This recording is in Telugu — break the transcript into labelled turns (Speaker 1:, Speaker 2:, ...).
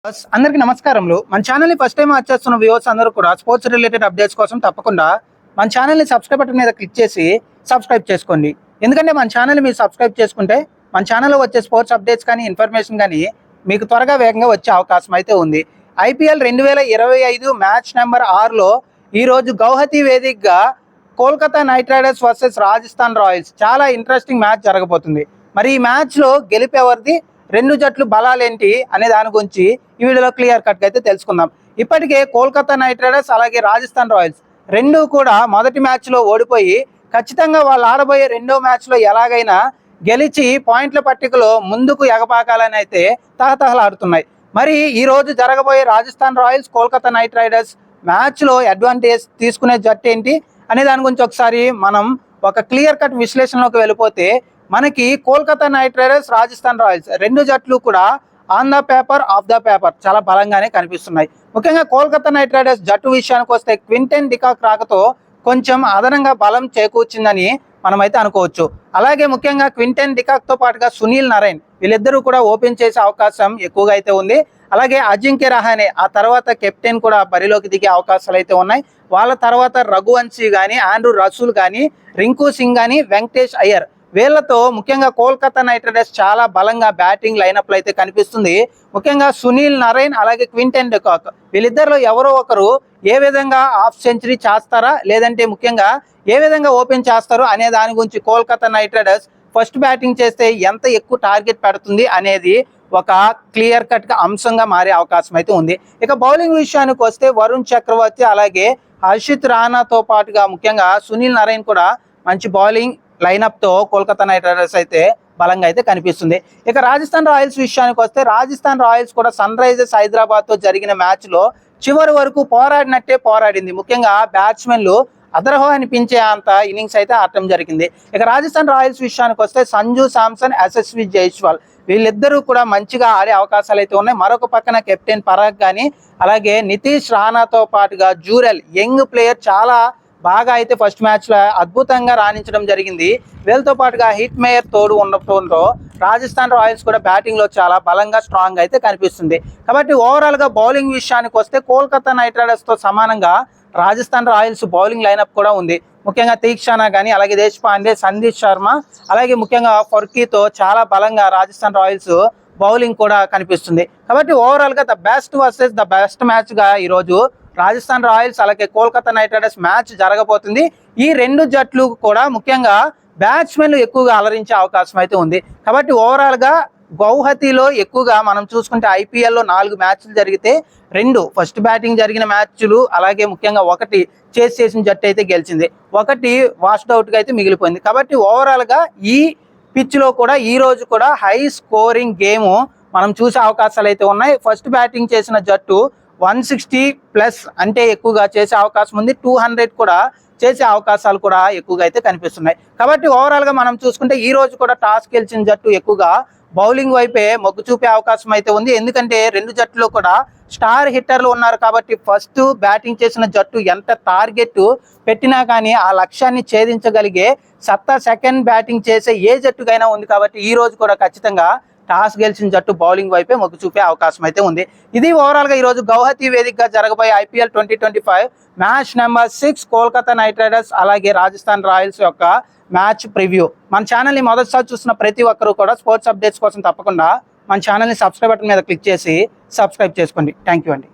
Speaker 1: అందరికీ నమస్కారములు. మన ఛానల్ని ఫస్ట్ టైం వాచ్ చేస్తున్న వ్యూవర్స్ అందరూ కూడా స్పోర్ట్స్ రిలేటెడ్ అప్డేట్స్ కోసం తప్పకుండా మన ఛానల్ని సబ్స్క్రైబ్ బటన్ మీద క్లిక్ చేసి సబ్స్క్రైబ్ చేసుకోండి. ఎందుకంటే మన ఛానల్ని మీరు సబ్స్క్రైబ్ చేసుకుంటే మన ఛానల్లో వచ్చే స్పోర్ట్స్ అప్డేట్స్ కానీ ఇన్ఫర్మేషన్ కానీ మీకు త్వరగా వేగంగా వచ్చే అవకాశం అయితే ఉంది. ఐపీఎల్ 2025 మ్యాచ్ నెంబర్ 6లో ఈరోజు గౌహతి వేదికగా Kolkata night riders versus Rajasthan Royals చాలా ఇంట్రెస్టింగ్ మ్యాచ్ జరగబోతుంది. మరి ఈ మ్యాచ్లో గెలిపేవరిది, రెండు జట్లు బలాలేంటి అనే దాని గురించి ఈ వీడియోలో క్లియర్ కట్గా అయితే తెలుసుకుందాం. ఇప్పటికే కోల్కతా నైట్ రైడర్స్ అలాగే రాజస్థాన్ రాయల్స్ రెండూ కూడా మొదటి మ్యాచ్లో ఓడిపోయి ఖచ్చితంగా వాళ్ళు ఆడబోయే రెండో మ్యాచ్లో ఎలాగైనా గెలిచి పాయింట్ల పట్టికలో ముందుకు ఎగపాకాలని అయితే తహతహలాడుతున్నాయి. మరి ఈరోజు జరగబోయే Rajasthan Royals Kolkata night riders మ్యాచ్లో అడ్వాంటేజ్ తీసుకునే జట్టు ఏంటి అనే దాని గురించి ఒకసారి మనం ఒక క్లియర్ కట్ విశ్లేషణలోకి వెళ్ళిపోతే మనకి Kolkata night riders Rajasthan Royals రెండు జట్లు కూడా on the paper of the paper చాలా బలంగానే కనిపిస్తున్నాయి. ముఖ్యంగా కోల్కతా నైట్ రైడర్స్ జట్టు విషయానికి వస్తే క్వింటన్ డికాక్ రాకతో కొంచెం అదనంగా బలం చేకూర్చిందని మనమైతే అనుకోవచ్చు. అలాగే ముఖ్యంగా క్వింటన్ డికాక్తో పాటుగా సునీల్ నరైన్ వీళ్ళిద్దరూ కూడా ఓపెన్ చేసే అవకాశం ఎక్కువగా అయితే ఉంది. అలాగే అజింక్య రహానే ఆ తర్వాత కెప్టెన్ కూడా బరిలోకి దిగే అవకాశాలు అయితే ఉన్నాయి. వాళ్ళ తర్వాత రఘువంశీ కానీ, ఆండ్రూ రసూల్ కానీ, రింకు సింగ్ కానీ, వెంకటేష్ అయ్యర్ వీళ్లతో ముఖ్యంగా కోల్కతా నైట్ రైడర్స్ చాలా బలంగా బ్యాటింగ్ లైనప్లో అయితే కనిపిస్తుంది. ముఖ్యంగా సునీల్ నరైన్ అలాగే క్వింటన్ డికాక్ వీళ్ళిద్దరిలో ఎవరో ఒకరు ఏ విధంగా హాఫ్ సెంచరీ చేస్తారా లేదంటే ముఖ్యంగా ఏ విధంగా ఓపెన్ చేస్తారు అనే దాని గురించి Kolkata night riders first batting చేస్తే ఎంత ఎక్కువ టార్గెట్ పెడుతుంది అనేది ఒక క్లియర్ కట్గా అంశంగా మారే అవకాశం అయితే ఉంది. ఇక బౌలింగ్ విషయానికి వస్తే వరుణ్ చక్రవర్తి అలాగే హర్షిత్ రాణాతో పాటుగా ముఖ్యంగా సునీల్ నరైన్ కూడా మంచి బౌలింగ్ లైనప్తో కోల్కతా నైట్ రైడర్స్ అయితే బలంగా అయితే కనిపిస్తుంది. ఇక రాజస్థాన్ రాయల్స్ విషయానికి వస్తే రాజస్థాన్ రాయల్స్ కూడా సన్ రైజర్స్ హైదరాబాద్తో జరిగిన మ్యాచ్లో చివరి వరకు పోరాడినట్టే పోరాడింది. ముఖ్యంగా బ్యాట్స్మెన్లు అదరహో అనిపించే అంత ఇన్నింగ్స్ అయితే ఆడటం జరిగింది. ఇక రాజస్థాన్ రాయల్స్ విషయానికి వస్తే సంజు శాంసన్, యశస్వి జైస్వాల్ వీళ్ళిద్దరూ కూడా మంచిగా ఆడే అవకాశాలు అయితే ఉన్నాయి. మరొక పక్కన కెప్టెన్ పరాగ్ కానీ అలాగే నితీష్ రాణాతో పాటుగా జూరెల్ యంగ్ ప్లేయర్ చాలా బాగా అయితే ఫస్ట్ మ్యాచ్లో అద్భుతంగా రాణించడం జరిగింది. వీళ్ళతో పాటుగా హిట్ మేయర్ తోడు ఉండటంతో రాజస్థాన్ రాయల్స్ కూడా బ్యాటింగ్లో చాలా బలంగా స్ట్రాంగ్ అయితే కనిపిస్తుంది. కాబట్టి ఓవరాల్గా బౌలింగ్ విషయానికి వస్తే కోల్కతా నైట్ రైడర్స్తో సమానంగా రాజస్థాన్ రాయల్స్ బౌలింగ్ లైనప్ కూడా ఉంది. ముఖ్యంగా తీక్షణ కానీ అలాగే దేశపాండే, సందీప్ శర్మ అలాగే ముఖ్యంగా ఫర్కీతో చాలా బలంగా రాజస్థాన్ రాయల్స్ బౌలింగ్ కూడా కనిపిస్తుంది. కాబట్టి ఓవరాల్గా the best versus the best మ్యాచ్గా ఈరోజు రాజస్థాన్ రాయల్స్ అలాగే కోల్కతా నైట్ రైడర్స్ మ్యాచ్ జరగబోతుంది. ఈ రెండు జట్లు కూడా ముఖ్యంగా బ్యాట్స్మెన్లు ఎక్కువగా అలరించే అవకాశం అయితే ఉంది. కాబట్టి ఓవరాల్గా గౌహతిలో ఎక్కువగా మనం చూసుకుంటే ఐపీఎల్లో 4 మ్యాచ్లు జరిగితే 2 ఫస్ట్ బ్యాటింగ్ జరిగిన మ్యాచ్లు అలాగే ముఖ్యంగా 1 చేస్ చేసిన జట్టు అయితే గెలిచింది, 1 వాష్డ్ అవుట్గా అయితే మిగిలిపోయింది. కాబట్టి ఓవరాల్గా ఈ పిచ్లో కూడా ఈ రోజు కూడా హై స్కోరింగ్ గేమ్ మనం చూసే అవకాశాలు అయితే ఉన్నాయి. ఫస్ట్ బ్యాటింగ్ చేసిన జట్టు 160+ అంటే ఎక్కువగా చేసే అవకాశం ఉంది. 200 కూడా చేసే అవకాశాలు కూడా ఎక్కువగా అయితే కనిపిస్తున్నాయి. కాబట్టి ఓవరాల్గా మనం చూసుకుంటే ఈ రోజు కూడా టాస్ గెలిచిన జట్టు ఎక్కువగా బౌలింగ్ వైపే మొగ్గు చూపే అవకాశం అయితే ఉంది. ఎందుకంటే రెండు జట్టులో కూడా స్టార్ హిట్టర్లు ఉన్నారు. కాబట్టి ఫస్ట్ బ్యాటింగ్ చేసిన జట్టు ఎంత టార్గెట్ పెట్టినా కానీ ఆ లక్ష్యాన్ని ఛేదించగలిగే సత్తా సెకండ్ బ్యాటింగ్ చేసే ఏ జట్టుకైనా ఉంది. కాబట్టి ఈ రోజు కూడా ఖచ్చితంగా టాస్ గెలిచిన జట్టు బౌలింగ్ వైపే మొగ్గు చూపే అవకాశం అయితే ఉంది. ఇది ఓవరాల్గా ఈరోజు గౌహతి వేదికగా జరగబోయే IPL 2025 match number 6 Kolkata night riders అలాగే రాజస్థాన్ రాయల్స్ యొక్క మ్యాచ్ ప్రివ్యూ. మన ఛానల్ని మొదటిసారి చూసిన ప్రతి ఒక్కరూ కూడా స్పోర్ట్స్ అప్డేట్స్ కోసం తప్పకుండా మన ఛానల్ని సబ్స్క్రైబ్ బటన్ మీద క్లిక్ చేసి సబ్స్క్రైబ్ చేసుకోండి. థ్యాంక్ యూ అండి.